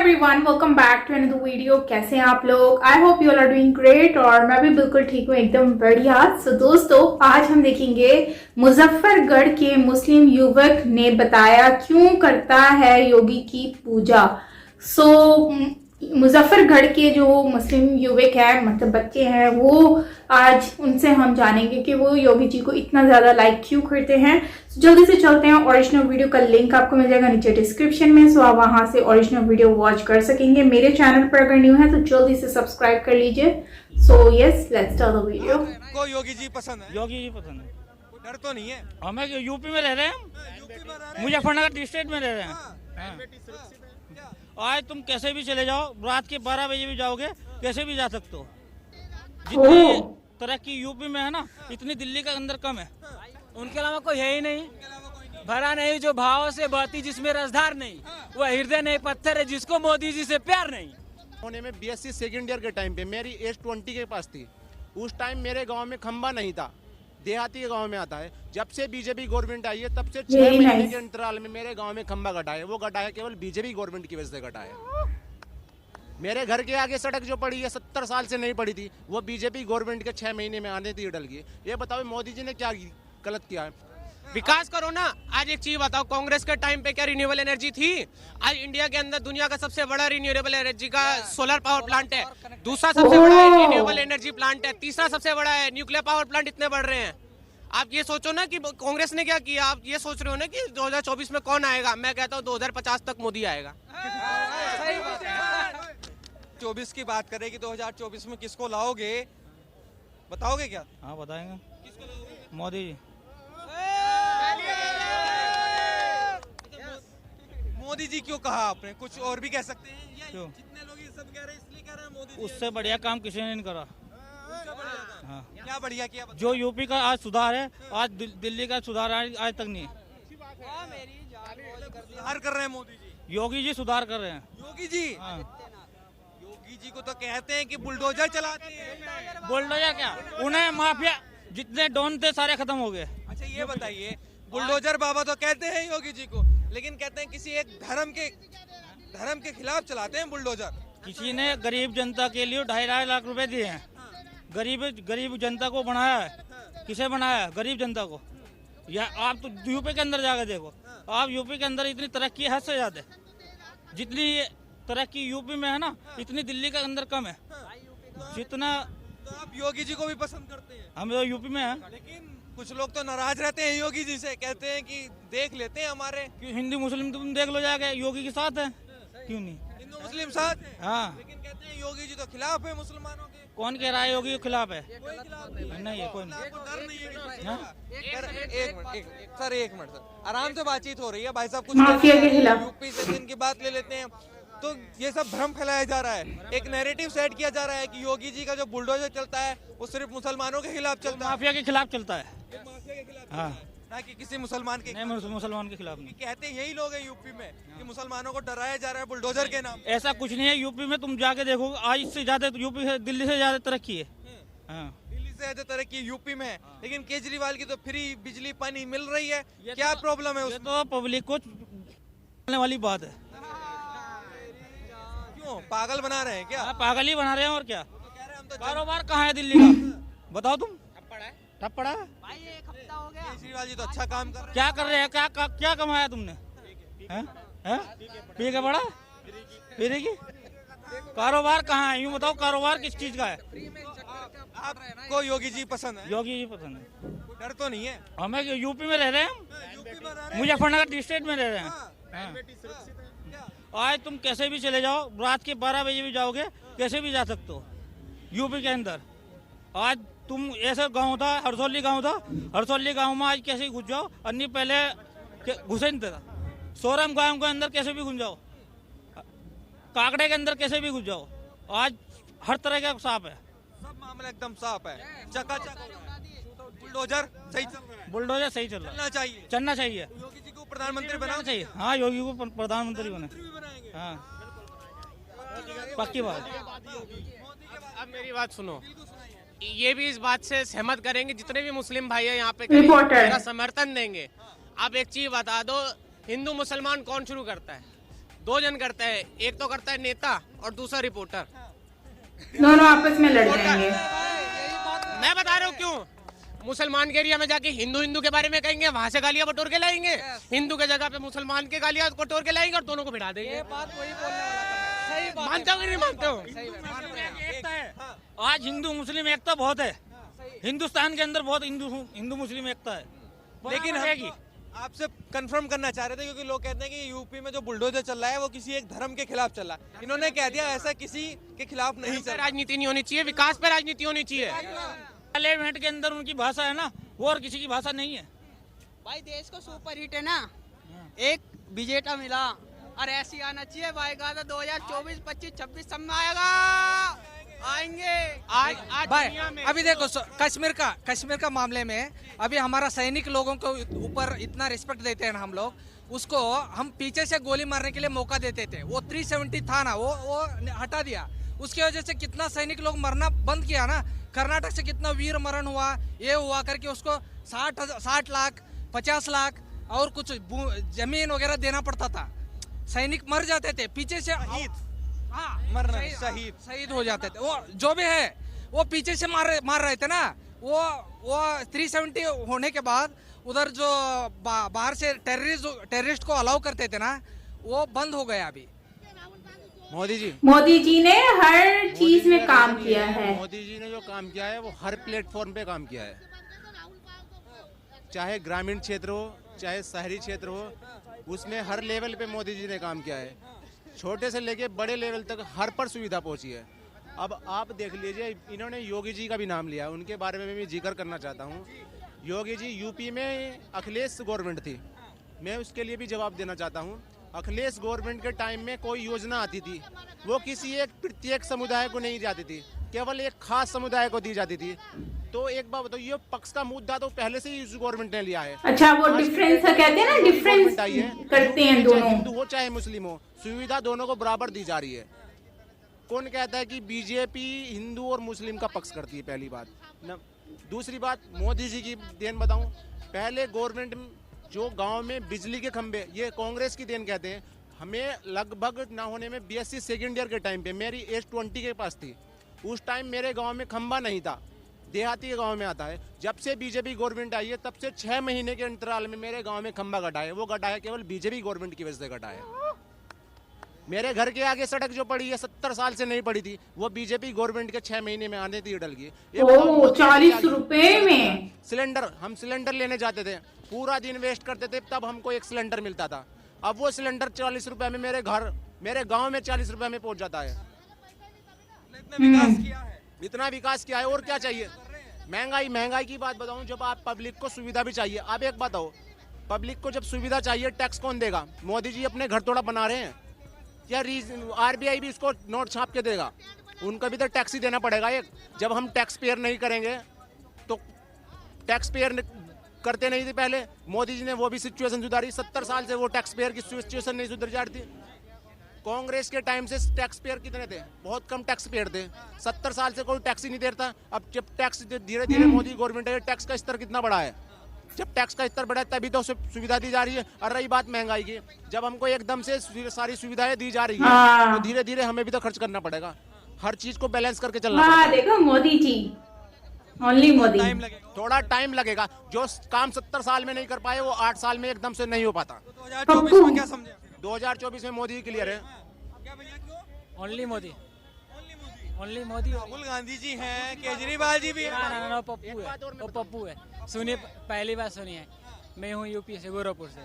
Everyone, welcome back to another video. कैसे हैं आप लोग? I hope you all are doing great और मैं भी बिल्कुल ठीक हूँ, एकदम बढ़िया। सो दोस्तों, आज हम देखेंगे मुजफ्फरगढ़ के मुस्लिम युवक ने बताया क्यों करता है योगी की पूजा। मुजफ्फरगढ़ के जो मुस्लिम युवक है, मतलब बच्चे हैं, वो आज उनसे हम जानेंगे कि वो योगी जी को इतना ज्यादा लाइक क्यों करते हैं। जल्दी से चलते हैं। ओरिजिनल वीडियो का लिंक आपको मिल जाएगा नीचे डिस्क्रिप्शन में, सो आप वहां से ओरिजिनल वीडियो वॉच कर सकेंगे। मेरे चैनल पर अगर न्यू है तो जल्दी से सब्सक्राइब कर लीजिए। So yes, let's start the video. को योगी जी पसंद है? योगी जी पसंद है। कोई डर तो नहीं है? हमें यूपी में रह रहे हैं, मुजफ्फरनगर डिस्ट्रिक्ट में रह रहे हैं। आज तुम कैसे भी चले जाओ, रात के 12 बजे भी जाओगे, कैसे भी जा सकते हो। जितनी तरक्की यूपी में है ना, इतनी दिल्ली का अंदर कम है। उनके अलावा कोई है ही नहीं, भरा नहीं जो भाव से बहती जिसमें रसधार नहीं, वह हृदय नहीं पत्थर है जिसको मोदी जी से प्यार नहीं। होने में बीएससी सेकंड ईयर के टाइम पे मेरी एज 20 के पास थी। उस टाइम मेरे गांव में खंबा नहीं था, देहाती के गांव में आता है। जब से बीजेपी गवर्नमेंट आई है तब से 6 महीने के अंतराल में मेरे गांव में खंबा घटा है। वो घटा है केवल बीजेपी गवर्नमेंट की वजह से घटा है। मेरे घर के आगे सड़क जो पड़ी है 70 साल से नहीं पड़ी थी, वो बीजेपी गवर्नमेंट के 6 महीने में आने दी डल गई। ये बताओ मोदी जी ने क्या गलत किया है? विकास करो ना। आज एक चीज बताओ, कांग्रेस के टाइम पे क्या रिन्यूएबल एनर्जी थी? आज इंडिया के अंदर दुनिया का सबसे बड़ा रिन्यूएबल एनर्जी का सोलर पावर प्लांट है, दूसरा सबसे बड़ा रिन्यूएबल एनर्जी प्लांट है, तीसरा सबसे बड़ा है न्यूक्लियर पावर प्लांट। इतने बढ़ रहे हैं। आप ये सोचो ना कि कांग्रेस ने क्या किया। आप ये सोच रहे हो ना कि 2024 में कौन आएगा। मैं कहता हूँ 2050 तक मोदी आएगा। 24 की बात करें कि 2024 में किसको लाओगे, बताओगे क्या? हाँ बताएंगे, किसको लाओगे? मोदी जी। मोदी जी क्यों कहा आपने? कुछ और भी कह सकते हैं या क्यों? जितने लोग ये सब कह रहे हैं इसलिए कह रहे हैं मोदी जी? उससे बढ़िया काम किसी ने नहीं करा। उससे बढ़िया था। हाँ। क्या बढ़िया किया? जो यूपी का आज सुधार है, आज दिल्ली का सुधार आज तक नहीं है। सुधार कर रहे हैं मोदी जी। योगी जी सुधार कर रहे हैं। योगी जी, हाँ। योगी जी को तो कहते हैं कि बुलडोजर चलाते हैं। बुलडोजर क्या, उन्हें माफिया जितने डॉन थे सारे खत्म हो गए। अच्छा ये बताइए, बुलडोजर बाबा तो कहते हैं योगी जी को, लेकिन कहते हैं किसी एक धर्म के खिलाफ चलाते हैं बुलडोजर। किसी ने गरीब जनता के लिए 2.5 लाख रुपए दिए हैं। गरीब जनता को बनाया है। किसे बनाया है? गरीब जनता को। या आप तो यूपी के अंदर जाकर देखो, आप यूपी के अंदर इतनी तरक्की है, हद से ज्यादा। जितनी तरक्की यूपी में है ना, इतनी दिल्ली के अंदर कम है। जितना तो आप योगी जी को भी पसंद करते हैं? हम तो यूपी में हैं। लेकिन कुछ लोग तो नाराज रहते हैं योगी जी से, कहते हैं कि देख लेते हैं हमारे क्यों हिंदू मुस्लिम तुम देख लो जाके, योगी के साथ है, क्यों नहीं? हिंदू मुस्लिम साथ हैं। हाँ। लेकिन कहते हैं योगी जी तो खिलाफ है मुसलमानों के। कौन कह रहा है योगी के खिलाफ है? कोई खिलाफ नहीं। नहीं है, कोई नहीं। आपको डर नहीं है किसी हाँ? का? सर एक मिनट सर, आराम से बातचीत हो रही है। भाई साहब कुछ माफिया के खिलाफ। यूपी से जिनकी बात ले लेते हैं, तो ये सब भ्रम फैलाया जा रहा है। एक नैरेटिव सेट किया जा रहा है कि योगी जी का जो बुलडोजर चलता है वो सिर्फ मुसलमानों के खिलाफ चलता है, माफिया के खिलाफ चलता है। माफिया के खिलाफ, हाँ। ना कि किसी मुसलमान के। नहीं, मुसलमान के खिलाफ नहीं। कहते हैं यही लोग हैं यूपी में कि मुसलमानों को डराया जा रहा है बुलडोजर के नाम। ऐसा कुछ नहीं है। यूपी में तुम जाके देखो, आज इससे ज्यादा यूपी से, दिल्ली से ज्यादा तरक्की है। हाँ। दिल्ली से ज्यादा तरक्की यूपी में है, लेकिन केजरीवाल की तो फ्री बिजली पानी मिल रही है। क्या प्रॉब्लम है ये उसमें? तो पब्लिक को बोलने वाली बात है। क्यों पागल बना रहे हैं क्या? हाँ, पागल ही बना रहे हैं और क्या। तो कह रहे हैं हम तो कारोबार कहाँ है दिल्ली का? बताओ तुम। ठप पड़ा है। केजरीवाल जी तो अच्छा काम कर रहे हैं। क्या कर रहे हैं? क्या कमाया तुमने? हैं? हैं? पी के पड़ा? पीने की? कारोबार कहाँ है? यूँ बताओ, कारोबार किस चीज का है? आपको योगी जी पसंद है? योगी जी पसंद है। कोई डर तो नहीं है? हमें यूपी में रह रहे हैं, यूपी में रह रहे हैं। मुजफ्फरनगर डिस्ट्रिक्ट में रह रहे हैं। हाँ। आज तुम कैसे भी चले जाओ, रात के 12 बजे भी जाओगे, कैसे भी जा सकते हो यूपी के अंदर। आज तुम ऐसा गांव था, हरसौली गांव था, हरसौली गांव में आज कैसे घुस जाओ, अन्नी पहले घुसे नहीं था। सोरम गांव के अंदर कैसे भी घुस जाओ, काकड़े के अंदर कैसे भी घुस जाओ, आज हर तरह का साफ है। सब मामला एकदम साफ है, चकाचक। बुलडोजर सही चल रहा है, बुलडोजर सही चल रहा चलना चाहिए। है, चलना चाहिए। योगी जी को प्रधानमंत्री बनाना बनाना चाहिए। हाँ, योगी को प्रधानमंत्री बने। भी बनाएंगे। हाँ, पक्की बात। अब मेरी बात सुनो, ये भी इस बात से सहमत करेंगे, जितने भी मुस्लिम भाई है यहाँ पे रिपोर्टर। मेरा समर्थन देंगे। आप एक चीज बता दो, हिंदू मुसलमान कौन शुरू करता है? दो जन करते हैं, एक तो करता है नेता और दूसरा रिपोर्टर। दोनों आपस में लड़ जाएंगे। मैं बता रहा हूँ क्यों। मुसलमान के एरिया में जाके हिंदू के बारे में कहेंगे, वहां से गालियां बटोर के लाएंगे, हिंदू के जगह पे मुसलमान के गालियां बटोर के लाएंगे और दोनों को भिड़ा देंगे। मानते हो कि नहीं मानते हो? एकता है। आज हिंदू मुस्लिम एकता बहुत है हिंदुस्तान के अंदर, बहुत हिंदू मुस्लिम एकता है। लेकिन हम आपसे कंफर्म करना चाह रहे थे, क्योंकि लोग कहते हैं कि यूपी में जो बुलडोजर चल रहा है वो किसी एक धर्म के खिलाफ चल रहा है। इन्होंने कह दिया ऐसा किसी के खिलाफ नहीं चल रहा। राजनीति नहीं होनी चाहिए, विकास पे राजनीति होनी चाहिए। पार्लियामेंट के अंदर उनकी भाषा है ना, वो और किसी की भाषा नहीं है। भाई देश को सुपर हिट है ना, एक विजेता मिला और ऐसी आना चाहिए भाई का 2024, 25, 26 सब में आएगा, आएंगे। आज भाई दुनिया में अभी देखो कश्मीर का मामले में अभी हमारा सैनिक लोगों को ऊपर इतना रिस्पेक्ट देते हैं ना हम लोग, उसको हम पीछे से गोली मारने के लिए मौका देते थे। वो 370 था ना, वो हटा दिया। उसकी वजह से कितना सैनिक लोग मरना बंद किया ना। कर्नाटक से कितना वीर मरण हुआ, ये हुआ करके उसको 60 लाख 50 लाख और कुछ जमीन वगैरह देना पड़ता था। सैनिक मर जाते थे पीछे से, मरना शहीद हो जाते थे। वो जो भी है वो पीछे से मार रहे थे ना। वो 370 होने के बाद उधर जो बाहर से टेररिस्ट को अलाउ करते थे ना, वो बंद हो गया अभी। मोदी जी ने हर चीज में काम किया है। मोदी जी ने जो काम किया है वो हर प्लेटफॉर्म पे काम किया है, चाहे ग्रामीण क्षेत्र हो चाहे शहरी क्षेत्र हो, उसमें हर लेवल पे मोदी जी ने काम किया है। छोटे से लेके बड़े लेवल तक हर पर सुविधा पहुंची है। अब आप देख लीजिए, इन्होंने योगी जी का भी नाम लिया, उनके बारे में भी जिक्र करना चाहता हूं। योगी जी यूपी में अखिलेश गवर्नमेंट थी, मैं उसके लिए भी जवाब देना चाहता हूं। अखिलेश गवर्नमेंट के टाइम में कोई योजना आती थी, वो किसी एक प्रत्येक समुदाय को नहीं जाती थी, केवल एक खास समुदाय को दी जाती थी। तो एक बात बताओ, ये पक्ष का मुद्दा तो पहले से ही इस गवर्नमेंट ने लिया है। अच्छा, वो डिफरेंस कहते हैं ना, डिफरेंस करते हैं दोनों, हिंदू हो चाहे मुस्लिम हो, सुविधा दोनों को बराबर दी जा रही है। कौन कहता है कि बीजेपी हिंदू और मुस्लिम का पक्ष करती है? पहली बात न। दूसरी बात, मोदी जी की देन बताऊं, पहले गवर्नमेंट जो गांव में बिजली के खंभे, ये कांग्रेस की देन कहते हैं। हमें लगभग ना होने में BSc सेकेंड ईयर के टाइम पे, मेरी एज 20 के पास थी, उस टाइम मेरे गांव में खंभा नहीं था, देहाती के गांव में आता है। जब से बीजेपी गवर्नमेंट आई है तब से 6 महीने के अंतराल में मेरे गांव में खंभा घटा है। वो घटा है केवल बीजेपी गवर्नमेंट की वजह से घटा है। मेरे घर के आगे सड़क जो पड़ी है 70 साल से नहीं पड़ी थी, वो बीजेपी गवर्नमेंट के 6 महीने में आने थी डल गई। 40 रुपए में सिलेंडर, हम सिलेंडर लेने जाते थे, पूरा दिन वेस्ट करते थे, तब हमको एक सिलेंडर मिलता था। अब वो सिलेंडर 40 रुपए में मेरे गांव में 40 रुपए में पहुंच जाता है। इतना विकास किया है, और क्या चाहिए? महंगाई की बात बताऊं, जब आप पब्लिक को सुविधा भी चाहिए। आप एक बताओ, पब्लिक को जब सुविधा चाहिए, टैक्स कौन देगा? मोदी जी अपने घर थोड़ा बना रहे हैं या RBI भी उसको नोट छाप के देगा? उनका भी तो टैक्स ही देना पड़ेगा। एक जब हम टैक्स पेयर नहीं करेंगे तो टैक्स पेयर करते नहीं थे पहले, मोदी जी ने वो भी सिचुएशन सुधारी। 70 साल से वो टैक्स पेयर की सिचुएशन नहीं सुधर जाती। कांग्रेस के टाइम से टैक्स पेयर कितने थे? बहुत कम टैक्स पेयर थे। 70 साल से कोई टैक्स ही नहीं देता। अब जब टैक्स धीरे धीरे मोदी गवर्नमेंट है, टैक्स का स्तर कितना बढ़ा है? जब टैक्स का स्तर बढ़ा है तभी तो सुविधा दी जा रही है। और रही बात महंगाई की, जब हमको एकदम से सारी सुविधाएं दी जा रही है तो धीरे धीरे हमें भी तो खर्च करना पड़ेगा। हर चीज को बैलेंस करके चलना पड़ेगा। देखो मोदी जी, ओनली मोदी। थोड़ा टाइम लगेगा। जो काम 70 साल में नहीं कर पाए वो 8 साल में एकदम से नहीं हो पाता। 2024 में क्या समझे? 2024 में मोदी क्लियर है। Only Modi, only Modi. राहुल गांधी जी हैं, केजरीवाल जी भी हैं। ना, पप्पू है, वो पप्पू है। सुनिए, पहली बात सुनिए, मैं हूँ यूपी से, गोरखपुर से।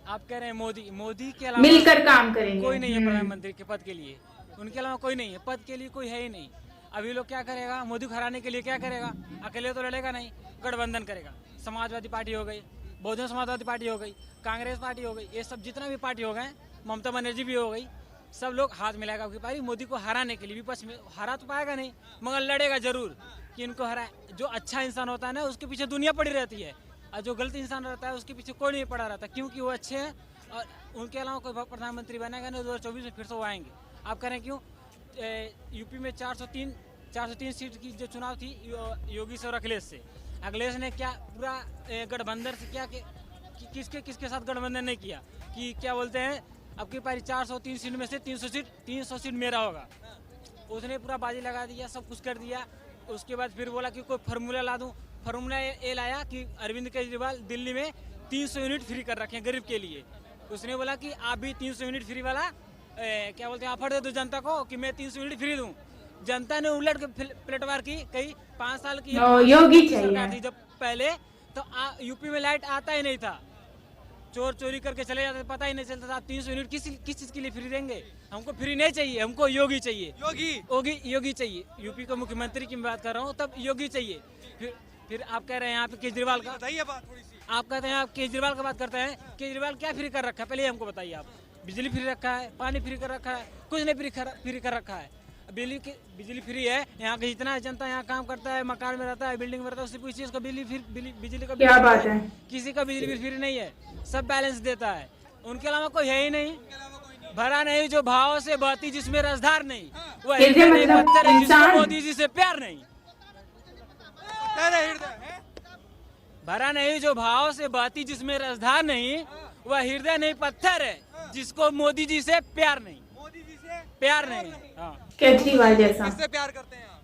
आप कह रहे हैं मोदी के अलावा मिलकर काम करेंगे, कोई नहीं है प्रधानमंत्री के पद के लिए। उनके अलावा कोई नहीं है पद के लिए, कोई है ही नहीं। अभी लोग क्या करेगा? मोदी को हराने के लिए क्या करेगा? अकेले तो लड़ेगा नहीं, गठबंधन करेगा। समाजवादी पार्टी हो गई, बहुजन समाजवादी पार्टी हो गई, कांग्रेस पार्टी हो गई, ये सब जितना भी पार्टी हो गए, ममता बनर्जी भी हो गई, सब लोग हाथ मिलाएगा आपकी पार्टी मोदी को हराने के लिए। विपक्ष में हरा तो पाएगा नहीं, मगर लड़ेगा जरूर कि इनको हराए। जो अच्छा इंसान होता है ना, उसके पीछे दुनिया पड़ी रहती है, और जो गलत इंसान रहता है उसके पीछे कोई नहीं पड़ा रहता, क्योंकि वो अच्छे हैं। और उनके अलावा कोई प्रधानमंत्री बनेगा नहीं, 2024 में फिर से वो आएंगे। आप कह रहे हैं क्यों? यूपी में 403 सीट की जो चुनाव थी योगी से और अखिलेश से, अखिलेश ने क्या पूरा गठबंधन से क्या किसके साथ गठबंधन नहीं किया कि क्या बोलते हैं अब की पारी 403 सीट में से 300 सीट मेरा होगा। उसने पूरा बाजी लगा दिया, सब कुछ कर दिया। उसके बाद फिर बोला कि कोई फार्मूला ला दूं। फार्मूला ये लाया कि अरविंद केजरीवाल दिल्ली में 300 यूनिट फ्री कर रखे हैं गरीब के लिए। उसने बोला कि आप भी 300 यूनिट फ्री वाला क्या बोलते हैं ऑफर दे दो जनता को कि मैं 300 यूनिट फ्री दूं। जनता ने उलट के पलटवार की। कई 5 साल की योगी सरकार थी जब पहले, तो यूपी में लाइट आता ही नहीं था, चोर चोरी करके चले जाते, पता ही नहीं चलता था। 300 यूनिट किस चीज के लिए फ्री देंगे? हमको फ्री नहीं चाहिए, हमको योगी चाहिए। योगी चाहिए। यूपी का मुख्यमंत्री की बात कर रहा हूँ, तब योगी चाहिए। फिर आप कह रहे हैं यहाँ पे केजरीवाल का, बताइए बात थोड़ी सी। आप कहते हैं आप केजरीवाल का बात करते हैं। केजरीवाल क्या फ्री कर रखा है पहले हमको बताइए आप। बिजली फ्री रखा है, पानी फ्री कर रखा है, कुछ नहीं फ्री कर रखा है। बिजली फ्री है। यहाँ का जितना जनता यहाँ काम करता है, मकान में रहता है, बिल्डिंग में रहता है, उससे पूछिए उसका बिजली का क्या बात है। किसी का बिजली फ्री नहीं है, सब बैलेंस देता है। उनके अलावा कोई है ही नहीं। भरा नहीं जो भाव से बहती जिसमें रसधार नहीं, वो पत्थर है जिसको मोदी जी से प्यार नहीं। भरा नहीं जो भाव से बहती जिसमें रसधार नहीं, वह हृदय नहीं पत्थर है जिसको मोदी जी से प्यार नहीं। प्यार नहीं। हाँ। केजरीवाल जैसा। किससे प्यार करते हैं आप?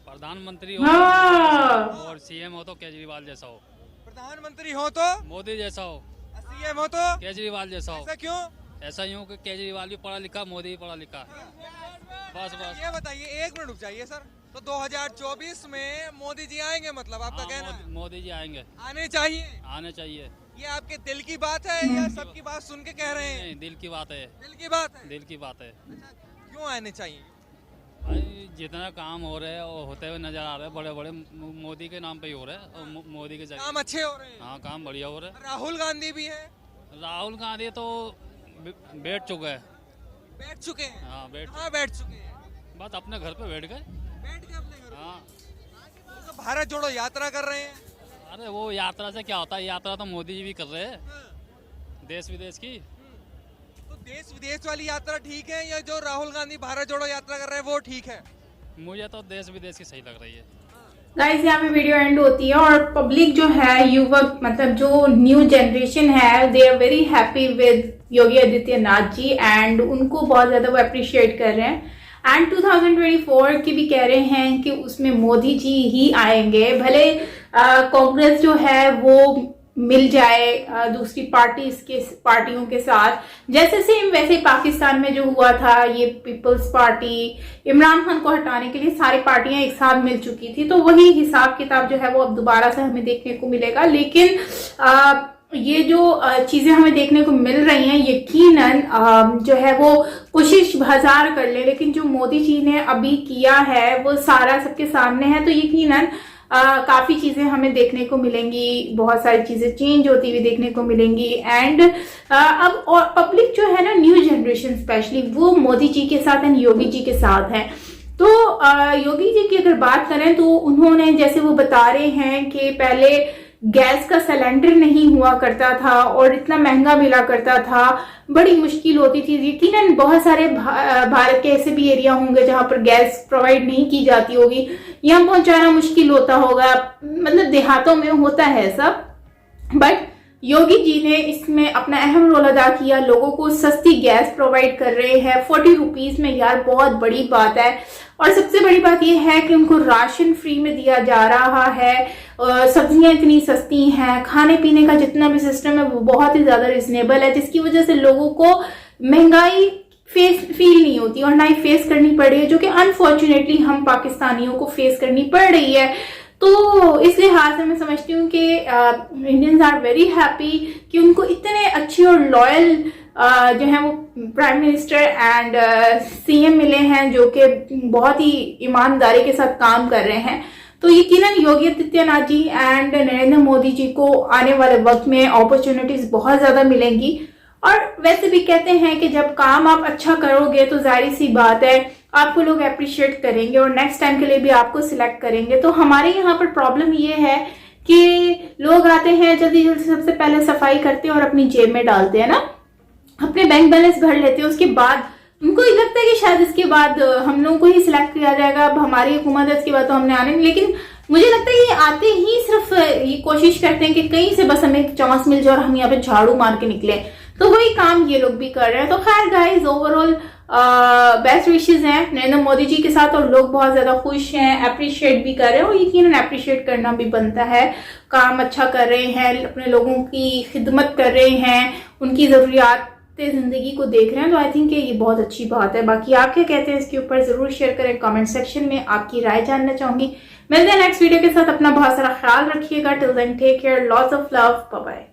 प्रधानमंत्री हो और सीएम हो तो केजरीवाल जैसा हो। प्रधानमंत्री हो तो मोदी जैसा हो, सीएम हो तो केजरीवाल जैसा हो। ऐसा क्यों? ऐसा यूं कि केजरीवाल भी पढ़ा लिखा, मोदी भी पढ़ा लिखा। बस ये बताइए, 1 मिनट रुक जाइए सर। तो 2024 में मोदी जी आएंगे, मतलब आपका कहना है? मोदी जी आएंगे, आने चाहिए। आने चाहिए। ये आपके दिल की बात है या सबकी बात सुन के कह रहे हैं? नहीं, दिल की बात है। दिल की बात है। दिल की बात है। क्यों आने चाहिए? भाई जितना काम हो रहे हैं वो होते हुए नजर आ रहे हैं, बड़े बड़े मोदी के नाम पे ही हो रहे हैं और मोदी के जगह काम अच्छे हो रहे हैं। हाँ, काम बढ़िया हो रहे हैं। राहुल गांधी भी है। राहुल गांधी तो बैठ चुके हैं। बैठ चुके हैं? हाँ, बैठ चुके हैं। बस अपने घर पे बैठ गए। अपने घर? हाँ। तो भारत जोड़ो यात्रा कर रहे हैं। अरे वो यात्रा से क्या होता है, यात्रा तो मोदी जी भी कर रहे हैं, देश विदेश की। तो देश विदेश वाली यात्रा ठीक है या जो राहुल गांधी भारत जोड़ो यात्रा कर रहे हैं वो ठीक है? मुझे तो देश विदेश की सही लग रही है। गाइस, यहाँ पे वीडियो एंड होती है और पब्लिक जो है, युवक मतलब जो न्यू जनरेशन है, they are very happy with Yogi Adityanath ji and उनको बहुत ज्यादा वो अप्रिशिएट कर रहे हैं। एंड 2024 की भी कह रहे हैं कि उसमें मोदी जी ही आएंगे। भले कांग्रेस जो है वो मिल जाए दूसरी पार्टियों के साथ, जैसे सेम वैसे पाकिस्तान में जो हुआ था, ये पीपल्स पार्टी इमरान खान को हटाने के लिए सारी पार्टियां एक साथ मिल चुकी थी, तो वही हिसाब किताब जो है वो अब दोबारा से हमें देखने को मिलेगा। लेकिन ये जो चीजें हमें देखने को मिल रही हैं, यकीनन जो है वो कोशिश हजार कर ले, लेकिन जो मोदी जी ने अभी किया है वो सारा सबके सामने है, तो यकीनन काफी चीजें हमें देखने को मिलेंगी, बहुत सारी चीजें चेंज होती हुई देखने को मिलेंगी। एंड अब और पब्लिक जो है ना, न्यू जनरेशन स्पेशली, वो मोदी जी के साथ एंड योगी जी के साथ है। तो योगी जी की अगर बात करें तो उन्होंने, जैसे वो बता रहे हैं कि पहले गैस का सिलेंडर नहीं हुआ करता था और इतना महंगा मिला करता था, बड़ी मुश्किल होती थी। यकीनन बहुत सारे भारत के ऐसे भी एरिया होंगे जहां पर गैस प्रोवाइड नहीं की जाती होगी, यहाँ पहुंचाना मुश्किल होता होगा, मतलब देहातों में होता है सब। बट योगी जी ने इसमें अपना अहम रोल अदा किया, लोगों को सस्ती गैस प्रोवाइड कर रहे हैं 40 रुपीज में। यार बहुत बड़ी बात है। और सबसे बड़ी बात यह है कि उनको राशन फ्री में दिया जा रहा है, सब्जियां इतनी सस्ती हैं, खाने पीने का जितना भी सिस्टम है वो बहुत ही ज्यादा रिजनेबल है, जिसकी वजह से लोगों को महंगाई फील नहीं होती और ना ही फेस करनी पड़ रही है, जो कि अनफॉर्चुनेटली हम पाकिस्तानियों को फेस करनी पड़ रही है। तो इस लिहाज से मैं समझती हूँ कि इंडियंस आर वेरी हैप्पी कि उनको इतने अच्छे और लॉयल जो है वो प्राइम मिनिस्टर एंड सीएम मिले हैं, जो कि बहुत ही ईमानदारी के साथ काम कर रहे हैं। तो यकीनन योगी आदित्यनाथ जी एंड नरेंद्र मोदी जी को आने वाले वक्त में अपॉर्चुनिटीज बहुत ज्यादा मिलेंगी। और वैसे भी कहते हैं कि जब काम आप अच्छा करोगे तो जाहिर सी बात है आपको लोग अप्रिशिएट करेंगे और नेक्स्ट टाइम के लिए भी आपको सिलेक्ट करेंगे। तो हमारे यहाँ पर प्रॉब्लम ये है कि लोग आते हैं, जल्दी जल्दी सबसे पहले सफाई करते हैं और अपनी जेब में डालते हैं ना, अपने बैंक बैलेंस भर लेते हैं, उसके बाद उनको ये लगता है कि शायद इसके बाद हम लोगों को ही सिलेक्ट किया जाएगा, अब हमारी हुकूमत है, इसके बाद तो हमने आने। लेकिन मुझे लगता है ये आते ही सिर्फ ये कोशिश करते हैं कि कहीं से बस हमें एक चांस मिल जाए और हम यहाँ पे झाड़ू मार के निकले। तो वही काम ये लोग भी कर रहे हैं। तो खैर गाइस, ओवरऑल बेस्ट विशेस हैं नरेंद्र मोदी जी के साथ और लोग बहुत ज्यादा खुश हैं, अप्रिशिएट भी कर रहे हैं और यकीनन अप्रिशिएट करना भी बनता है। काम अच्छा कर रहे हैं, अपने लोगों की खिदमत कर रहे हैं, उनकी जरूरियात जिंदगी को देख रहे हैं, तो आई थिंक ये बहुत अच्छी बात है। बाकी आप क्या कहते हैं इसके ऊपर जरूर शेयर करें कमेंट सेक्शन में, आपकी राय जानना चाहूंगी। मिलते हैं नेक्स्ट वीडियो के साथ, अपना बहुत सारा ख्याल रखिएगा। Till then take care, lots of love, bye bye.